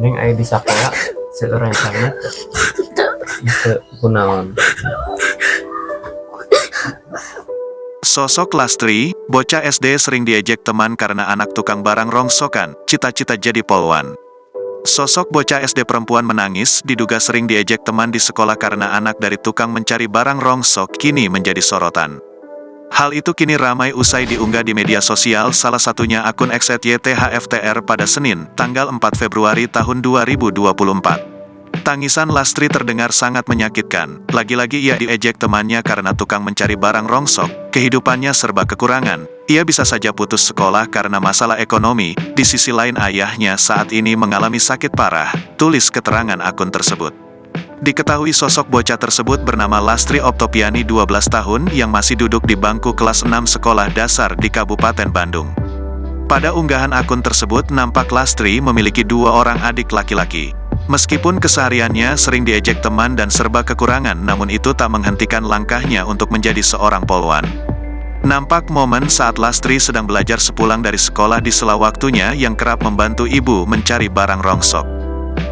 Ning aya di sakola seueur rencana teu kunaon. Sosok Lastri, bocah SD sering diejek teman karena anak tukang barang rongsokan, cita-cita jadi polwan. Sosok bocah SD perempuan menangis, diduga sering diejek teman di sekolah karena anak dari tukang mencari barang rongsok kini menjadi sorotan. Hal itu kini ramai usai diunggah di media sosial, salah satunya akun @ythftr pada Senin, tanggal 4 Februari tahun 2024. Tangisan Lastri terdengar sangat menyakitkan, lagi-lagi ia diejek temannya karena tukang mencari barang rongsok, kehidupannya serba kekurangan, ia bisa saja putus sekolah karena masalah ekonomi, di sisi lain ayahnya saat ini mengalami sakit parah, tulis keterangan akun tersebut. Diketahui sosok bocah tersebut bernama Lastri Optopiani 12 tahun yang masih duduk di bangku kelas 6 sekolah dasar di Kabupaten Bandung. Pada unggahan akun tersebut nampak Lastri memiliki 2 orang adik laki-laki. Meskipun kesehariannya sering diejek teman dan serba kekurangan, namun itu tak menghentikan langkahnya untuk menjadi seorang polwan. Nampak momen saat Lastri sedang belajar sepulang dari sekolah di sela waktunya yang kerap membantu ibu mencari barang rongsok.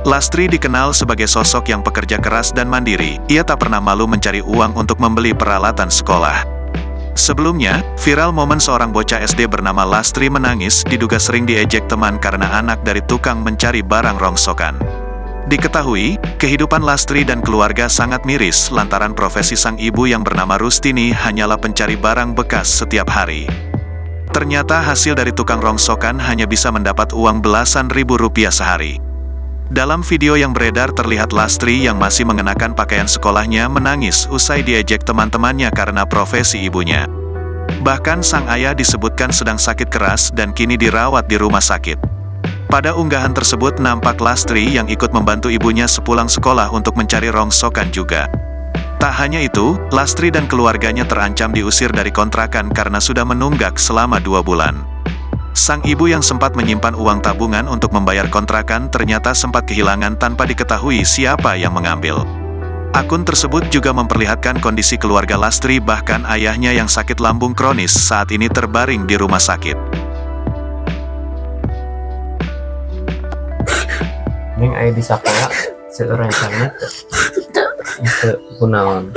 Lastri dikenal sebagai sosok yang pekerja keras dan mandiri, ia tak pernah malu mencari uang untuk membeli peralatan sekolah. Sebelumnya, viral momen seorang bocah SD bernama Lastri menangis diduga sering diejek teman karena anak dari tukang mencari barang rongsokan. Diketahui, kehidupan Lastri dan keluarga sangat miris lantaran profesi sang ibu yang bernama Rustini hanyalah pencari barang bekas setiap hari. Ternyata hasil dari tukang rongsokan hanya bisa mendapat uang belasan ribu rupiah sehari. Dalam video yang beredar terlihat Lastri yang masih mengenakan pakaian sekolahnya menangis usai diejek teman-temannya karena profesi ibunya. Bahkan sang ayah disebutkan sedang sakit keras dan kini dirawat di rumah sakit. Pada unggahan tersebut nampak Lastri yang ikut membantu ibunya sepulang sekolah untuk mencari rongsokan juga. Tak hanya itu, Lastri dan keluarganya terancam diusir dari kontrakan karena sudah menunggak selama 2 bulan. Sang ibu yang sempat menyimpan uang tabungan untuk membayar kontrakan ternyata sempat kehilangan tanpa diketahui siapa yang mengambil. Akun tersebut juga memperlihatkan kondisi keluarga Lastri, bahkan ayahnya yang sakit lambung kronis saat ini terbaring di rumah sakit. Ning aya di sakola seueur rencana teu kunaon.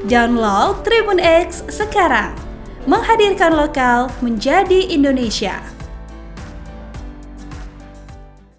Download Tribun X sekarang, menghadirkan lokal menjadi Indonesia.